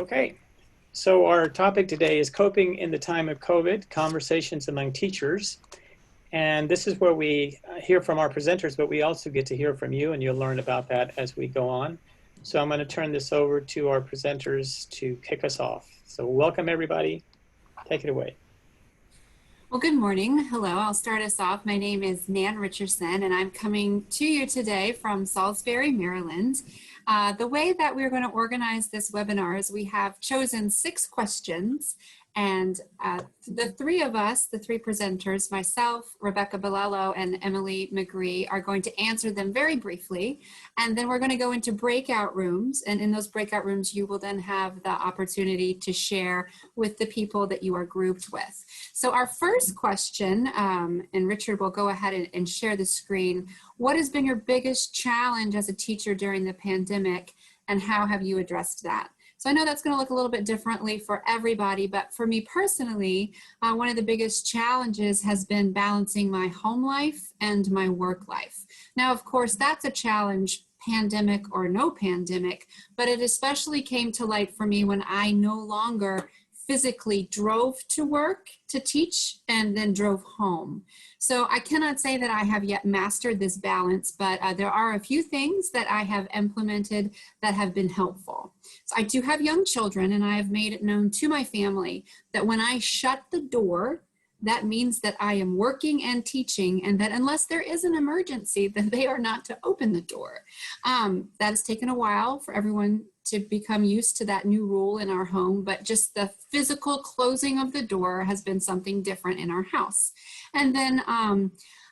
Okay, so our topic today is coping in the time of COVID, conversations among teachers. And this is where we hear from our presenters, but we also get to hear from you, and you'll learn about that as we go on. So I'm going to turn this over to our presenters to kick us off. So welcome, everybody. Take it away. Well, good morning. Hello, I'll start us off. My name is Nan Richardson, and I'm coming to you today from Salisbury, Maryland. The way that we're going to organize this webinar is we have chosen 6 questions, and the three of us, the 3 presenters, myself, Rebecca Bilello, and Emily McGree, are going to answer them very briefly. And then we're going to go into breakout rooms. And in those breakout rooms, you will then have the opportunity to share with the people that you are grouped with. So our first question, and Richard will go ahead and share the screen. What has been your biggest challenge as a teacher during the pandemic, and how have you addressed that? So I know that's going to look a little bit differently for everybody, but for me personally, one of the biggest challenges has been balancing my home life and my work life. Now, of course, that's a challenge, pandemic or no pandemic, but it especially came to light for me when I no longer physically drove to work to teach and then drove home. So I cannot say that I have yet mastered this balance, but there are a few things that I have implemented that have been helpful. So I do have young children, and I have made it known to my family that when I shut the door, that means that I am working and teaching, and that unless there is an emergency, then they are not to open the door. That has taken a while for everyone to become used to that new rule in our home, but just the physical closing of the door has been something different in our house. And then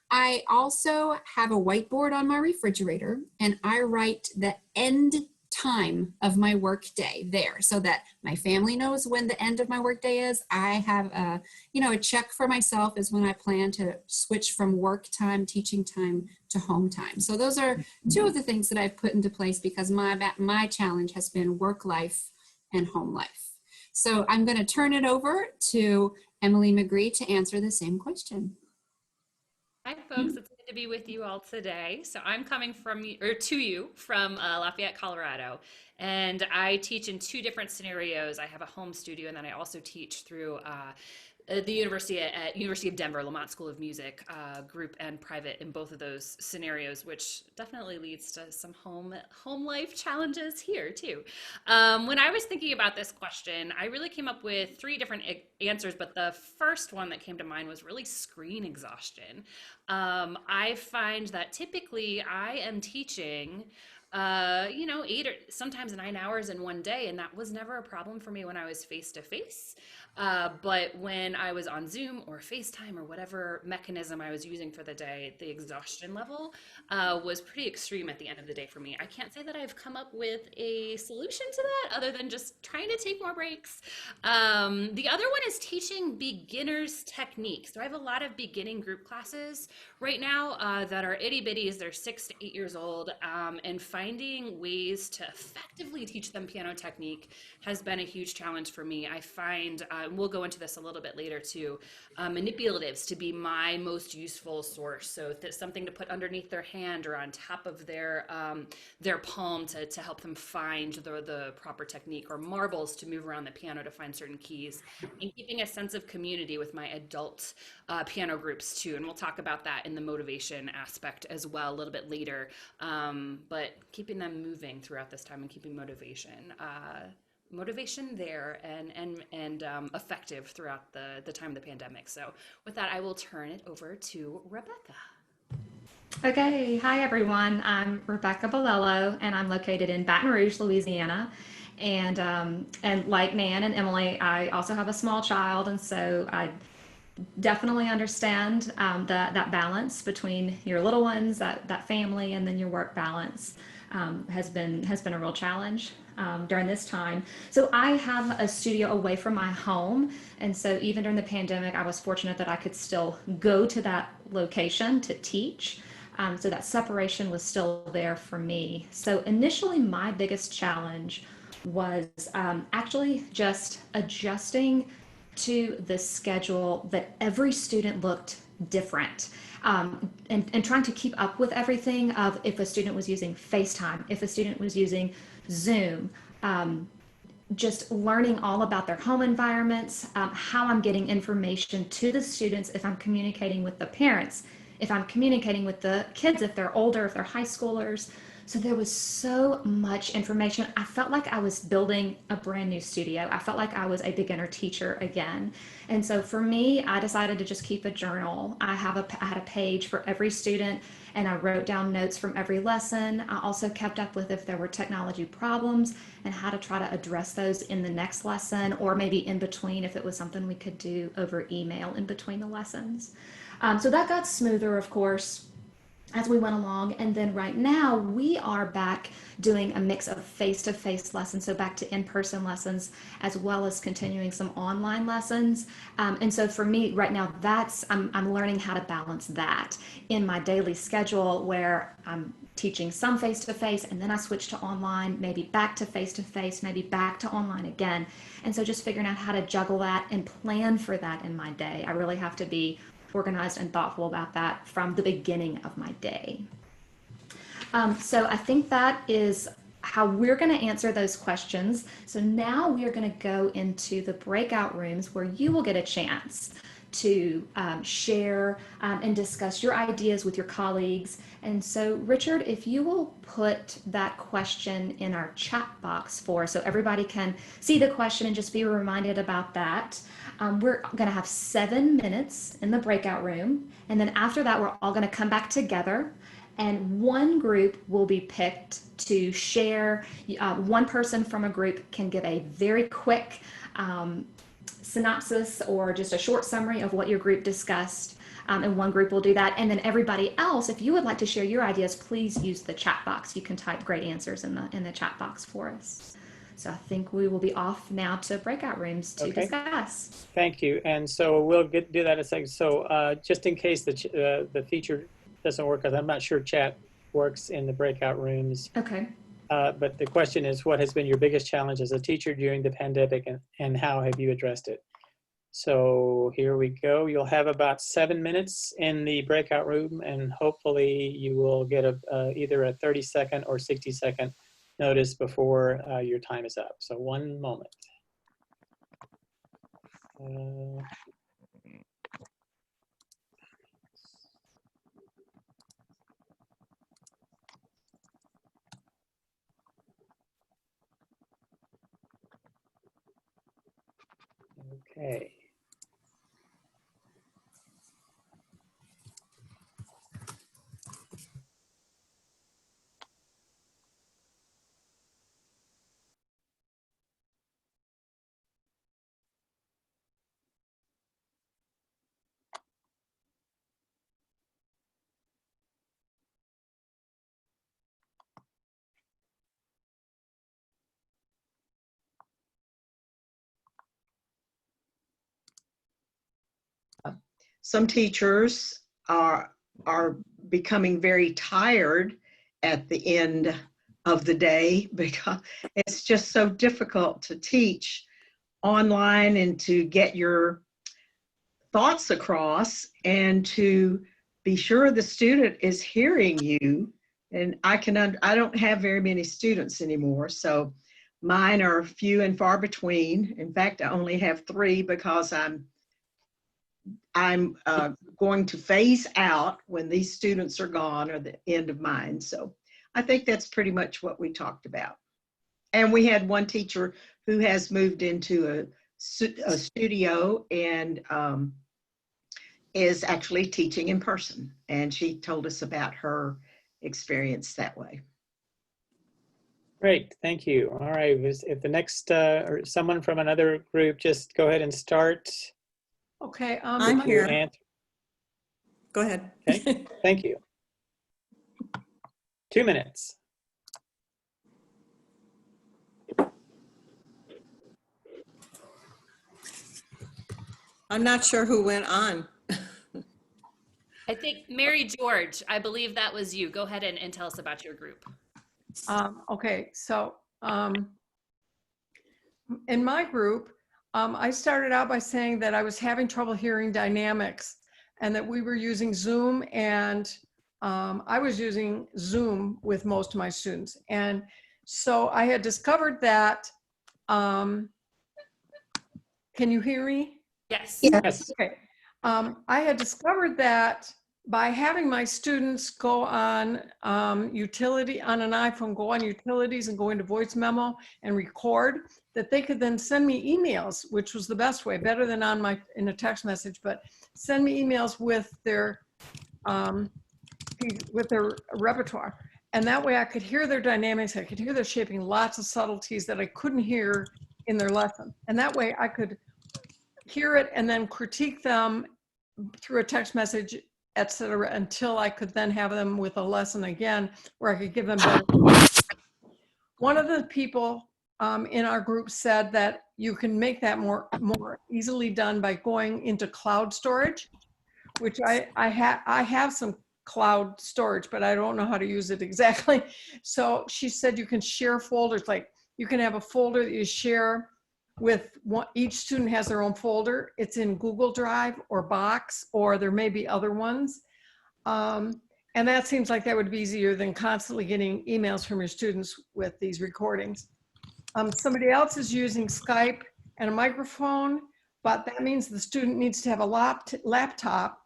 I also have a whiteboard on my refrigerator, and I write the end time of my work day there so that my family knows when the end of my work day is. I have a check for myself is when I plan to switch from work time, teaching time to home time. So those are 2 of the things that I've put into place because my challenge has been work life and home life. So I'm going to turn it over to Emily McGree to answer the same question. Hi, folks. It's good to be with you all today. So I'm coming to you from Lafayette, Colorado, and I teach in 2 different scenarios. I have a home studio, and then I also teach through the University of Denver, Lamont School of Music, group and private in both of those scenarios, which definitely leads to some home life challenges here too. When I was thinking about this question, I really came up with 3 different answers, but the first one that came to mind was really screen exhaustion. I find that typically I am teaching 8 or sometimes 9 hours in one day, and that was never a problem for me when I was face to face. But when I was on Zoom or FaceTime or whatever mechanism I was using for the day, the exhaustion level was pretty extreme at the end of the day for me. I can't say that I've come up with a solution to that other than just trying to take more breaks. The other one is teaching beginners techniques. So I have a lot of beginning group classes right now that are itty bitties. They're 6 to 8 years old, and finding ways to effectively teach them piano technique has been a huge challenge for me. I find, we'll go into this a little bit later too, manipulatives to be my most useful source. So something to put underneath their hand or on top of their palm to help them find the proper technique, or marbles to move around the piano to find certain keys, and keeping a sense of community with my adult piano groups too. And we'll talk about that in the motivation aspect as well a little bit later. But keeping them moving throughout this time and keeping motivation there and effective throughout the time of the pandemic. So with that, I will turn it over to Rebecca. Okay, hi everyone. I'm Rebecca Bilello, and I'm located in Baton Rouge, Louisiana. And like Nan and Emily, I also have a small child, and so I definitely understand that balance between your little ones, that family, and then your work balance has been a real challenge during this time. So I have a studio away from my home, and so even during the pandemic, I was fortunate that I could still go to that location to teach. So that separation was still there for me. So initially, my biggest challenge was actually just adjusting to the schedule that every student looked different, and trying to keep up with everything of if a student was using FaceTime, if a student was using Zoom, just learning all about their home environments, how I'm getting information to the students, if I'm communicating with the parents, if I'm communicating with the kids, if they're older, if they're high schoolers. So there was so much information. I felt like I was building a brand new studio. I felt like I was a beginner teacher again. And so for me, I decided to just keep a journal. I had a page for every student, and I wrote down notes from every lesson. I also kept up with if there were technology problems and how to try to address those in the next lesson, or maybe in between if it was something we could do over email in between the lessons. So that got smoother, of course, as we went along. And then right now we are back doing a mix of face-to-face lessons, so back to in-person lessons, as well as continuing some online lessons. And so for me right now, I'm learning how to balance that in my daily schedule, where I'm teaching some face-to-face and then I switch to online, maybe back to face-to-face, maybe back to online again. And so just figuring out how to juggle that and plan for that in my day. I really have to be organized and thoughtful about that from the beginning of my day. So I think that is how we're going to answer those questions. So now we are going to go into the breakout rooms where you will get a chance to share and discuss your ideas with your colleagues. And so Richard, if you will put that question in our chat box for us so everybody can see the question and just be reminded about that. We're going to have 7 minutes in the breakout room. And then after that, we're all going to come back together. And one group will be picked to share. One person from a group can give a very quick synopsis or just a short summary of what your group discussed. And one group will do that. And then everybody else, if you would like to share your ideas, please use the chat box. You can type great answers in the chat box for us. So I think we will be off now to breakout rooms to discuss. Thank you. And so we'll do that in a second. So just in case the feature doesn't work, because I'm not sure chat works in the breakout rooms. Okay. But the question is, what has been your biggest challenge as a teacher during the pandemic, and how have you addressed it? So here we go. You'll have about 7 minutes in the breakout room, and hopefully you will get either a 30-second or 60-second notice before your time is up. So one moment. Okay. Some teachers are becoming very tired at the end of the day because it's just so difficult to teach online and to get your thoughts across and to be sure the student is hearing you. And I don't have very many students anymore, so mine are few and far between. In fact, I only have 3 because I'm going to phase out when these students are gone, or the end of mine. So I think that's pretty much what we talked about. And we had one teacher who has moved into a studio and is actually teaching in person. And she told us about her experience that way. Great, thank you. All right, if the next, or someone from another group, just go ahead and start. Okay, I'm here. Go ahead. Okay, thank you. 2 minutes. I'm not sure who went on. I think Mary George, I believe that was you. Go ahead and tell us about your group. okay, so in my group, I started out by saying that I was having trouble hearing dynamics and that we were using Zoom, and I was using Zoom with most of my students. And so I had discovered that Can you hear me? Yes. Yes. Okay. I had discovered that by having my students go on on an iPhone, go on utilities and go into voice memo and record, that they could then send me emails, which was the best way, better than in a text message, but send me emails with their repertoire. And that way I could hear their dynamics, I could hear their shaping, lots of subtleties that I couldn't hear in their lesson. And that way I could hear it and then critique them through a text message, etc., until I could then have them with a lesson again where I could give them better. One of the people in our group said that you can make that more easily done by going into cloud storage, which I have some cloud storage, but I don't know how to use it exactly. So she said you can share folders, like you can have a folder that you share with each student has their own folder. It's in Google Drive or Box, or there may be other ones. And that seems like that would be easier than constantly getting emails from your students with these recordings. Somebody else is using Skype and a microphone, but that means the student needs to have a laptop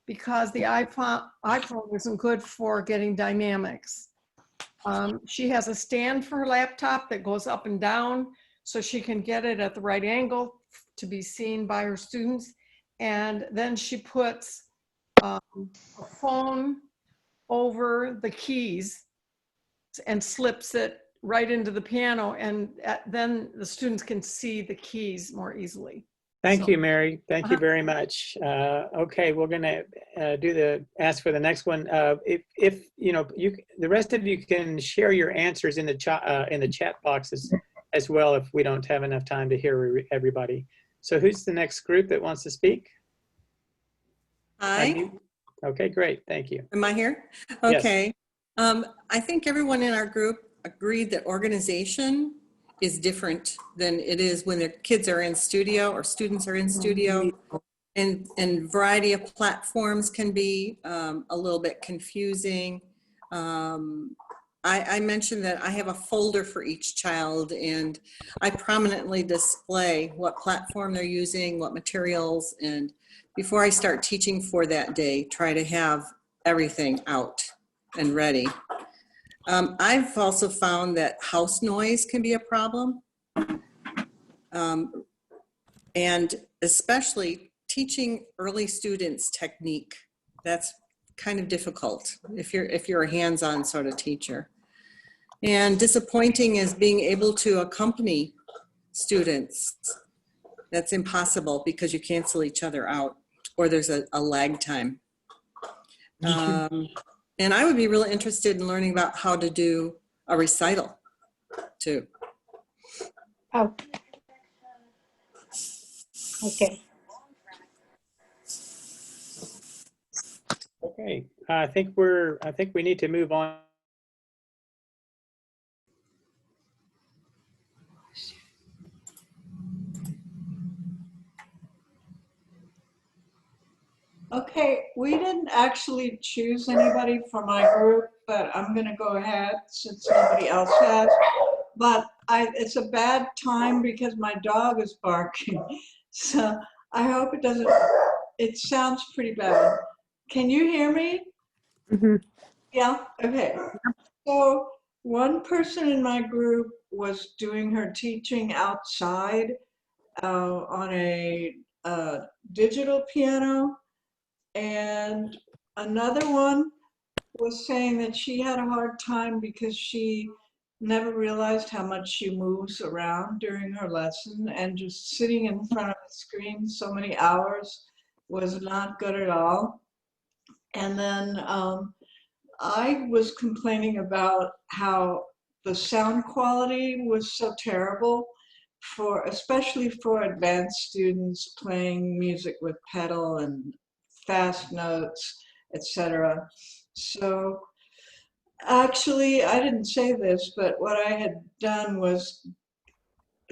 because the iPhone isn't good for getting dynamics. She has a stand for her laptop that goes up and down so she can get it at the right angle to be seen by her students. And then she puts a phone over the keys and slips it right into the piano, and then the students can see the keys more easily. Thank you, Mary. Thank you very much. Okay, we're going to ask for the next one. If you know, the rest of you can share your answers in the chat boxes as well if we don't have enough time to hear everybody. So who's the next group that wants to speak? Hi, Okay, great. Thank you. am I here? Yes. Okay. I think everyone in our group agreed that organization is different than it is when the kids are in studio or students are in studio. And variety of platforms can be a little bit confusing. I mentioned that I have a folder for each child, and I prominently display what platform they're using, what materials, and before I start teaching for that day, try to have everything out and ready. I've also found that house noise can be a problem. And especially teaching early students technique. That's kind of difficult if you're a hands-on sort of teacher. And disappointing is being able to accompany students. That's impossible because you cancel each other out, or there's a lag time. And I would be really interested in learning about how to do a recital too. Oh. Okay. Okay, I think we need to move on. Okay, we didn't actually choose anybody for my group, but I'm gonna go ahead since nobody else has. But it's a bad time because my dog is barking. So I hope it sounds pretty bad. Can you hear me? Mm-hmm. Yeah, okay. So one person in my group was doing her teaching outside on a digital piano. And another one was saying that she had a hard time because she never realized how much she moves around during her lesson, and just sitting in front of the screen so many hours was not good at all. And then I was complaining about how the sound quality was so terrible, especially for advanced students playing music with pedal and fast notes, etc. So actually, I didn't say this, but what I had done was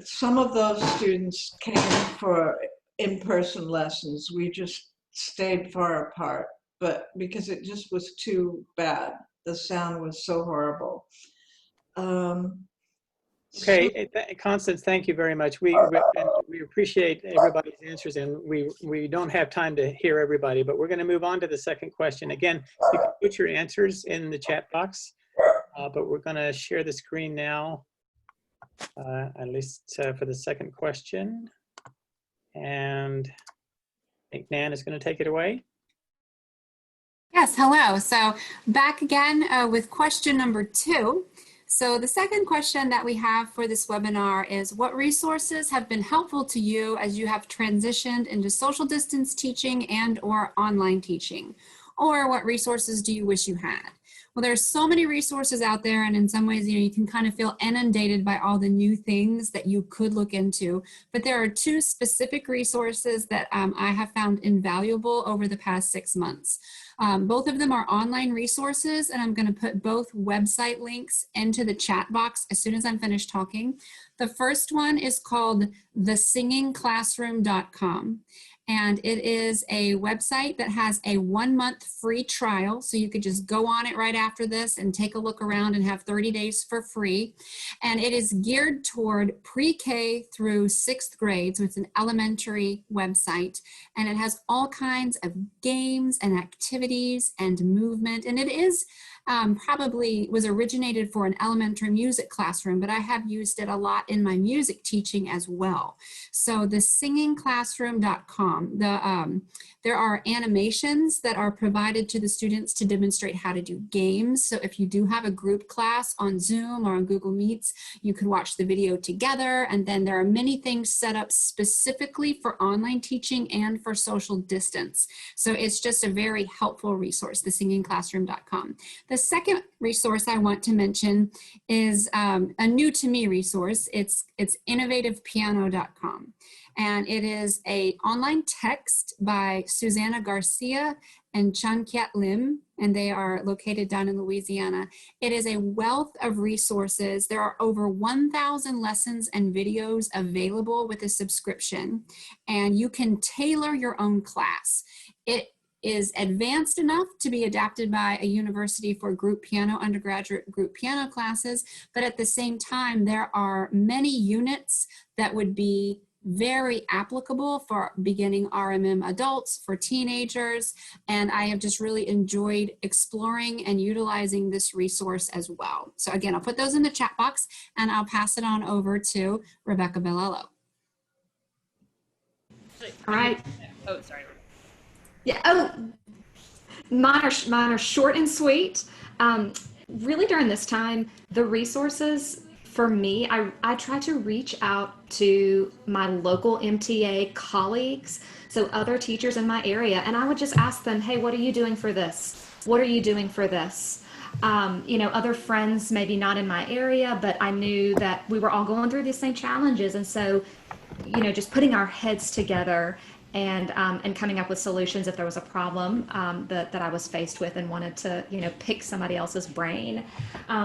some of those students came for in-person lessons. We just stayed far apart, but because it just was too bad. The sound was so horrible. Okay, Constance, thank you very much. We appreciate everybody's answers, and we don't have time to hear everybody, but we're going to move on to the second question. Again, you can put your answers in the chat box, but we're going to share the screen now, at least for the second question. And I think Nan is going to take it away. Yes, hello. So back again with question number 2. So the second question that we have for this webinar is, what resources have been helpful to you as you have transitioned into social distance teaching and or online teaching? Or what resources do you wish you had? Well, there's so many resources out there, and in some ways, you can kind of feel inundated by all the new things that you could look into. But there are 2 specific resources that I have found invaluable over the past 6 months. Both of them are online resources, and I'm going to put both website links into the chat box as soon as I'm finished talking. The first one is called thesingingclassroom.com. And it is a website that has a 1-month free trial. So you could just go on it right after this and take a look around and have 30 days for free. And it is geared toward pre-K through 6th grade. So it's an elementary website. And it has all kinds of games and activities and movement. And it is probably was originated for an elementary music classroom, but I have used it a lot in my music teaching as well. So thesingingclassroom.com, there are animations that are provided to the students to demonstrate how to do games. So if you do have a group class on Zoom or on Google Meets, you can watch the video together. And then there are many things set up specifically for online teaching and for social distance. So it's just a very helpful resource, thesingingclassroom.com. The second resource I want to mention is a new to me resource. It's innovativepiano.com. And it is an online text by Susanna Garcia and Chankiat Lim, and they are located down in Louisiana. It is a wealth of resources. There are over 1,000 lessons and videos available with a subscription, and you can tailor your own class. It is advanced enough to be adapted by a university for group piano, undergraduate group piano classes, but at the same time, there are many units that would be very applicable for beginning RMM adults, for teenagers, and I have just really enjoyed exploring and utilizing this resource as well. So again, I'll put those in the chat box and I'll pass it on over to Rebecca Bellello. All right. Oh, sorry. Yeah. Oh, mine are short and sweet. Really, during this time, the resources for me, I try to reach out to my local MTA colleagues, so other teachers in my area, and I would just ask them, hey, what are you doing for this? What are you doing for this? Other friends, maybe not in my area, but I knew that we were all going through these same challenges. And so, just putting our heads together and coming up with solutions if there was a problem that I was faced with and wanted to, pick somebody else's brain.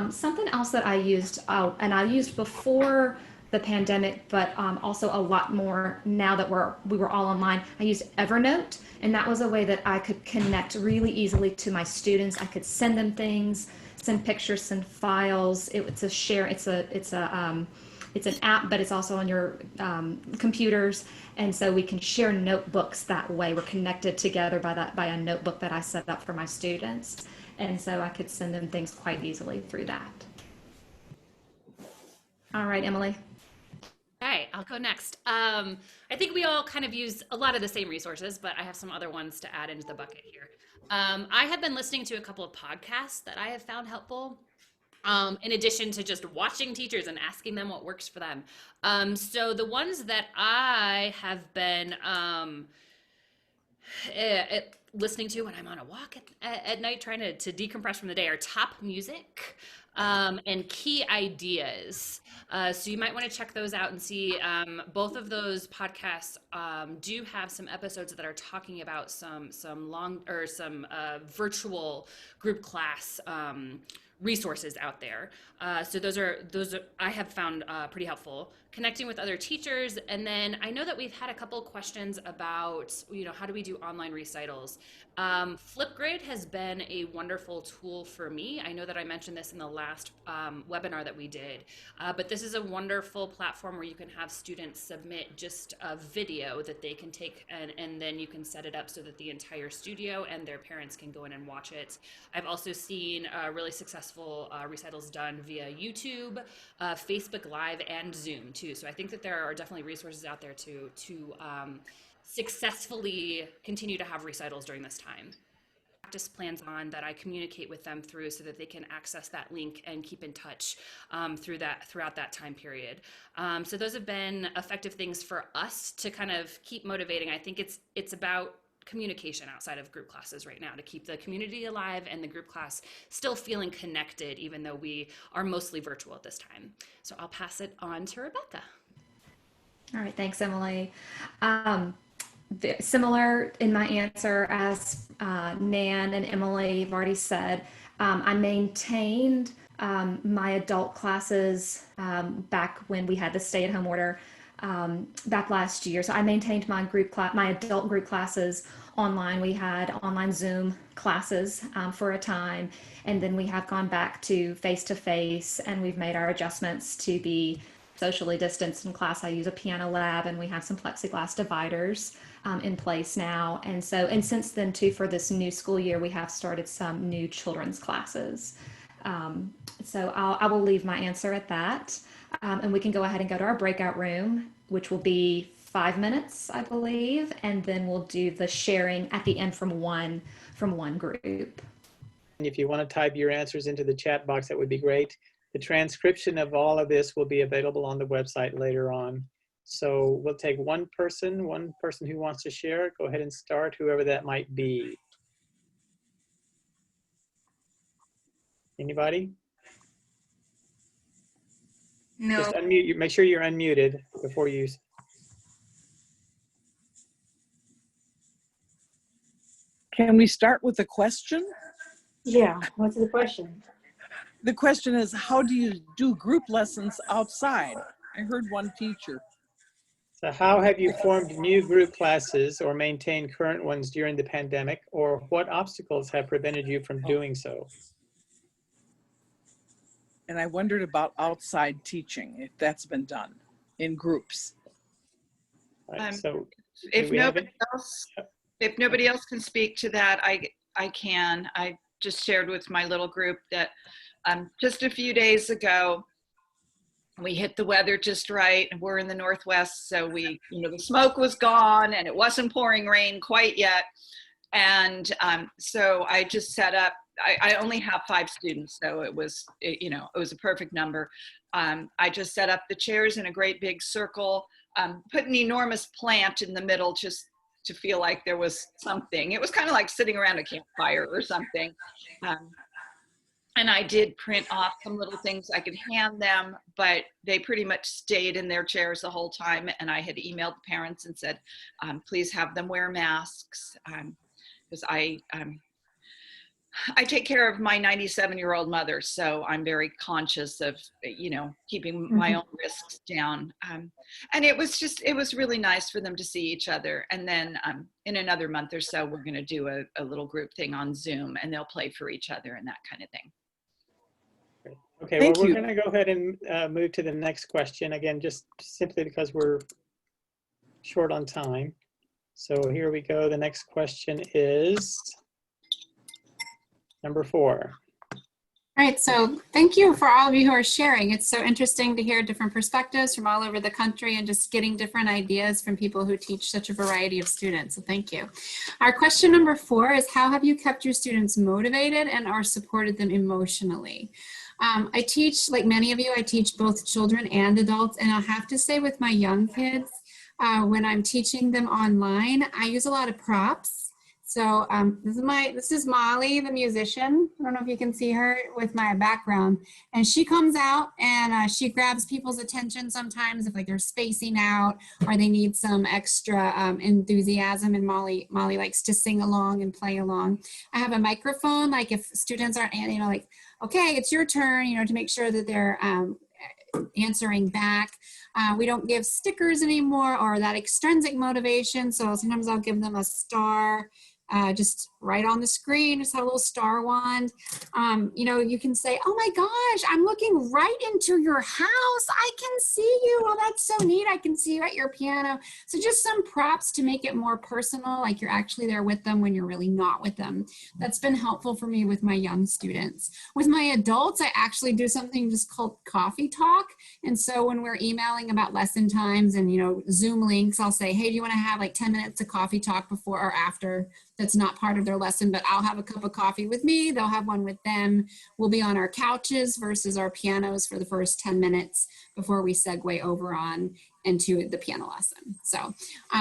Something else that I used, and I used before the pandemic, but also a lot more now that we were all online, I used Evernote, and that was a way that I could connect really easily to my students. I could send them things, send pictures, send files. It's an app, but it's also on your computers, and so we can share notebooks that way. We're connected together by a notebook that I set up for my students, and so I could send them things quite easily through that. All right, Emily. Okay, I'll go next. I think we all kind of use a lot of the same resources, but I have some other ones to add into the bucket here. I have been listening to a couple of podcasts that I have found helpful. In addition to just watching teachers and asking them what works for them. So the ones that I have been listening to when I'm on a walk at night, trying to decompress from the day, are Top Music and Key Ideas. So you might want to check those out and see. Both of those podcasts do have some episodes that are talking about some virtual group class resources out there. So those are I have found pretty helpful. connecting with other teachers. And then I know that we've had a couple questions about, how do we do online recitals? Flipgrid has been a wonderful tool for me. I know that I mentioned this in the last webinar that we did, but this is a wonderful platform where you can have students submit just a video that they can take, and then you can set it up so that the entire studio and their parents can go in and watch it. I've also seen really successful recitals done via YouTube, Facebook Live, and Zoom too. So I think that there are definitely resources out there to successfully continue to have recitals during this time. Practice plans on that I communicate with them through so that they can access that link and keep in touch throughout that time period. So those have been effective things for us to kind of keep motivating. I think it's about communication outside of group classes right now to keep the community alive and the group class still feeling connected, even though we are mostly virtual at this time. So I'll pass it on to Rebecca. All right, thanks, Emily. Similar in my answer as Nan and Emily have already said, I maintained my adult classes back when we had the stay-at-home order back last year. So I maintained my adult group classes online. We had online Zoom classes for a time, and then we have gone back to face-to-face, and we've made our adjustments to be socially distanced in class. I use a piano lab, and we have some plexiglass dividers in place now. And since then too, for this new school year, we have started some new children's classes. So I will leave my answer at that. And we can go ahead and go to our breakout room, which will be 5 minutes, I believe. And then we'll do the sharing at the end from one group. If you want to type your answers into the chat box, that would be great. The transcription of all of this will be available on the website later on. So we'll take one person who wants to share. Go ahead and start, whoever that might be. Anybody? No. Just unmute. Make sure you're unmuted before you. Can we start with a question? Yeah, what's the question? The question is, how do you do group lessons outside? I heard one teacher. So how have you formed new group classes or maintained current ones during the pandemic, or what obstacles have prevented you from doing so? And I wondered about outside teaching, if that's been done in groups. Right, so if nobody else can speak to that, I can. I just shared with my little group that just a few days ago, we hit the weather just right, and we're in the Northwest, so the smoke was gone and it wasn't pouring rain quite yet. And so I just set up, I only have 5 students, so it was a perfect number. I just set up the chairs in a great big circle, put an enormous plant in the middle just to feel like there was something. It was kind of like sitting around a campfire or something. And I did print off some little things I could hand them, but they pretty much stayed in their chairs the whole time. And I had emailed the parents and said, please have them wear masks. Because I take care of my 97-year-old mother, so I'm very conscious of, keeping my own risks down. And it was really nice for them to see each other. And then in another month or so, we're going to do a little group thing on Zoom, and they'll play for each other and that kind of thing. Okay, well, we're going to go ahead and move to the next question. Again, just simply because we're short on time. So here we go. The next question is number 4. All right, so thank you for all of you who are sharing. It's so interesting to hear different perspectives from all over the country and just getting different ideas from people who teach such a variety of students, so thank you. Our question number 4 is, how have you kept your students motivated and or supported them emotionally? I teach, like many of you, I teach both children and adults, and I'll have to say with my young kids, when I'm teaching them online, I use a lot of props. So this is Molly, the musician. I don't know if you can see her with my background. And she comes out and she grabs people's attention sometimes if like they're spacing out or they need some extra enthusiasm. And Molly likes to sing along and play along. I have a microphone, like if students aren't, like, okay, it's your turn, to make sure that they're answering back. We don't give stickers anymore or that extrinsic motivation. So sometimes I'll give them a star just right on the screen, just have a little star wand. You know, you can say, oh my gosh, I'm looking right into your house. I can see you. Well, that's so neat. I can see you at your piano. So just some props to make it more personal, like you're actually there with them when you're really not with them. That's been helpful for me with my young students. With my adults, I actually do something just called coffee talk. And so when we're emailing about lesson times and, you know, Zoom links, I'll say, hey, do you want to have like 10 minutes of coffee talk before or after? That's not part of their lesson, but I'll have a cup of coffee with me. They'll have one with them. We'll be on our couches versus our pianos for the first 10 minutes before we segue over on into the piano lesson. So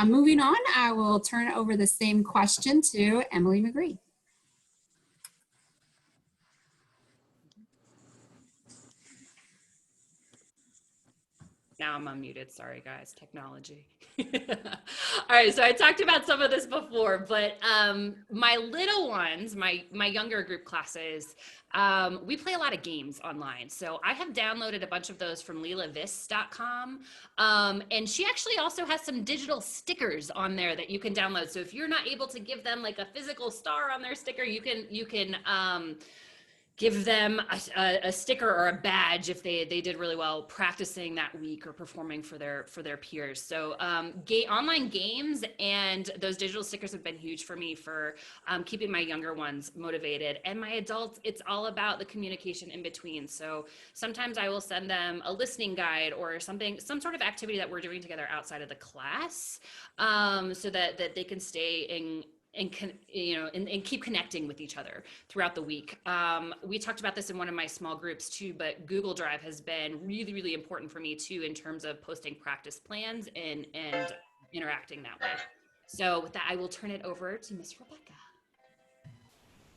moving on, I will turn over the same question to Emily McGree. Now I'm unmuted. Sorry, guys. Technology. All right. So I talked about some of this before, but my little ones, my younger group classes, we play a lot of games online. So I have downloaded a bunch of those from LeilaVis.com. And she actually also has some digital stickers on there that you can download. So if you're not able to give them like a physical star on their sticker, you can give them a sticker or a badge if they did really well practicing that week or performing for their peers. So online games and those digital stickers have been huge for me for keeping my younger ones motivated. And my adults, it's all about the communication in between. So sometimes I will send them a listening guide or some sort of activity that we're doing together outside of the class, so that they can stay and keep connecting with each other throughout the week. We talked about this in one of my small groups too, but Google Drive has been really, really important for me too in terms of posting practice plans and interacting that way. So with that, I will turn it over to Miss Rebecca.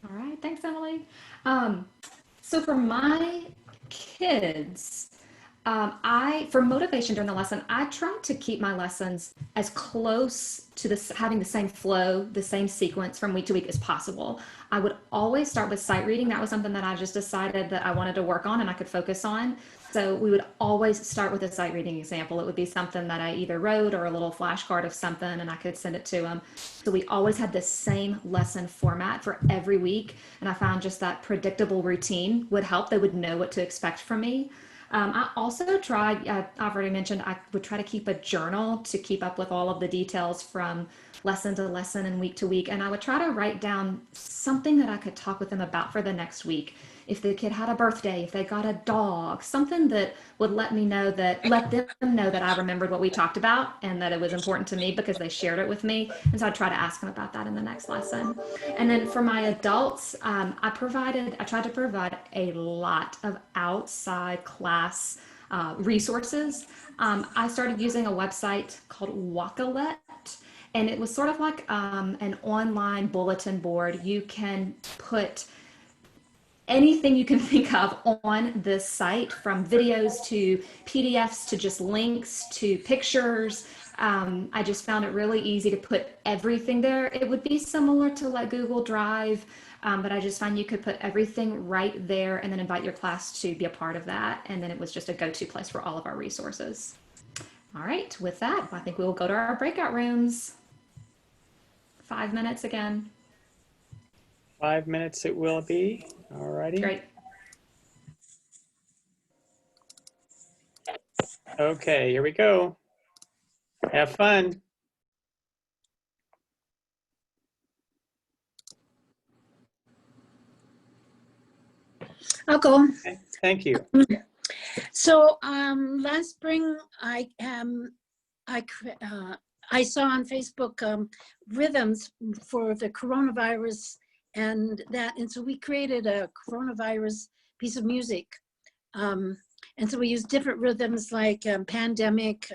All right, thanks, Emily. So for my kids, for motivation during the lesson, I try to keep my lessons as close to having the same flow, the same sequence from week to week as possible. I would always start with sight reading. That was something that I just decided that I wanted to work on and I could focus on. So we would always start with a sight reading example. It would be something that I either wrote or a little flashcard of something and I could send it to them. So we always had the same lesson format for every week. And I found just that predictable routine would help. They would know what to expect from me. I also tried, I've already mentioned, I would try to keep a journal to keep up with all of the details from lesson to lesson and week to week. And I would try to write down something that I could talk with them about for the next week. If the kid had a birthday, if they got a dog, something that would let them know that I remembered what we talked about and that it was important to me because they shared it with me. And so I try to ask them about that in the next lesson. And then for my adults, I tried to provide a lot of outside class resources. I started using a website called Wakalet. And it was sort of like an online bulletin board. You can put anything you can think of on this site, from videos to PDFs to just links to pictures. I just found it really easy to put everything there. It would be similar to like Google Drive, but I just found you could put everything right there and then invite your class to be a part of that. And then it was just a go-to place for all of our resources. All right, with that, I think we will go to our breakout rooms. 5 minutes again. 5 minutes it will be. All righty. Great. Okay, here we go. Have fun. I'll go. Okay, thank you. So last spring, I saw on Facebook rhythms for the coronavirus, and so we created a coronavirus piece of music. And so we used different rhythms like pandemic,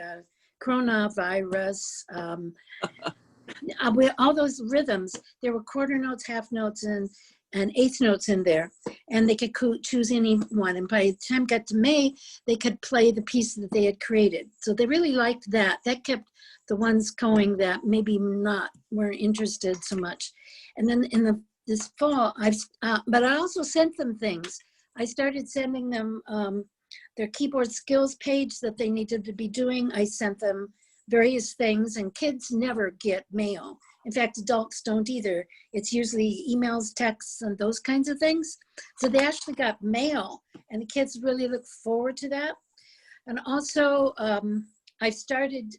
coronavirus, all those rhythms. There were quarter notes, half notes, and eighth notes in there, and they could choose any one. And by the time it got to May, they could play the piece that they had created. So they really liked that. That kept the ones going that maybe weren't interested so much. And then in this fall, but I also sent them things. I started sending them their keyboard skills page that they needed to be doing. I sent them various things, and kids never get mail. In fact, adults don't either. It's usually emails, texts, and those kinds of things. So they actually got mail, and the kids really look forward to that. And also, I've started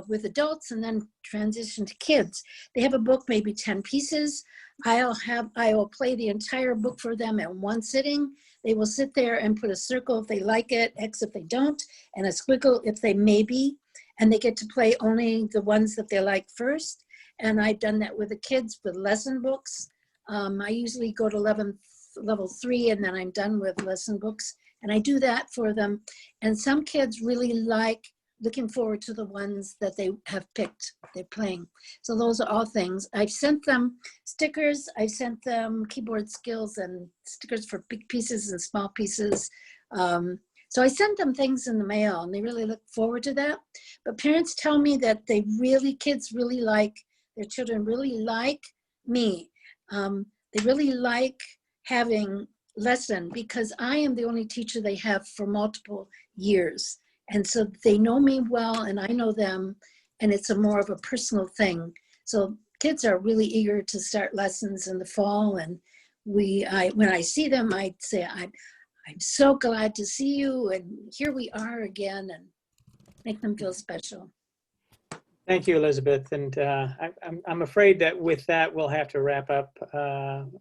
with adults and then transitioned to kids. They have a book, maybe 10 pieces. I will play the entire book for them in one sitting. They will sit there and put a circle if they like it, X if they don't, and a squiggle if they maybe. And they get to play only the ones that they like first. And I've done that with the kids with lesson books. I usually go to level 3, and then I'm done with lesson books. And I do that for them. And some kids really like looking forward to the ones that they have picked, they're playing. So those are all things. I've sent them stickers. I sent them keyboard skills and stickers for big pieces and small pieces. So I sent them things in the mail, and they really look forward to that. But parents tell me that kids really like, their children really like me. They really like having lesson because I am the only teacher they have for multiple years. And so they know me well, and I know them, and it's more of a personal thing. So kids are really eager to start lessons in the fall, and when I see them, I say, I'm so glad to see you, and here we are again, and make them feel special. Thank you, Elizabeth. And I'm afraid that with that, we'll have to wrap up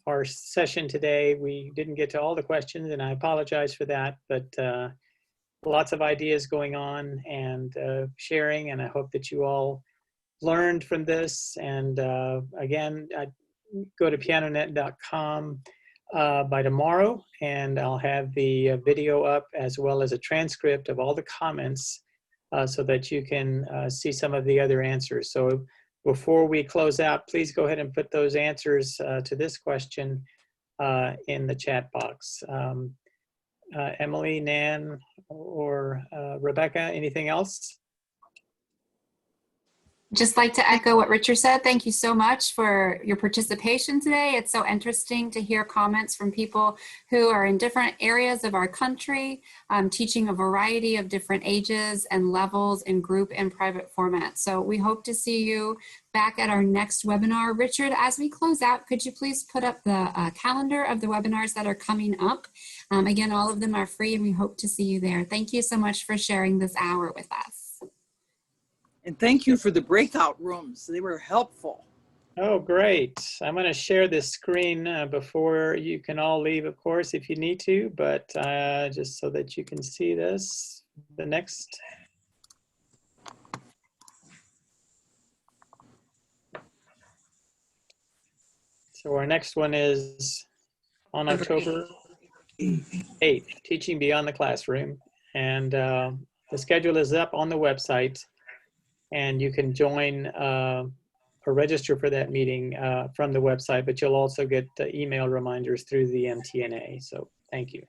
our session today. We didn't get to all the questions, and I apologize for that, but lots of ideas going on and sharing, and I hope that you all learned from this. And again, go to pianonet.com by tomorrow, and I'll have the video up as well as a transcript of all the comments so that you can see some of the other answers. So before we close out, please go ahead and put those answers to this question in the chat box. Emily, Nan, or Rebecca, anything else? Just like to echo what Richard said. Thank you so much for your participation today. It's so interesting to hear comments from people who are in different areas of our country, teaching a variety of different ages and levels in group and private formats. So we hope to see you back at our next webinar. Richard, as we close out, could you please put up the calendar of the webinars that are coming up? Again, all of them are free, and we hope to see you there. Thank you so much for sharing this hour with us. And thank you for the breakout rooms. They were helpful. Oh, great. I'm going to share this screen before you can all leave, of course, if you need to, but just so that you can see this. The next. So our next one is on October 8th, Teaching Beyond the Classroom. And the schedule is up on the website. And you can join or register for that meeting from the website, but you'll also get email reminders through the MTNA. So thank you.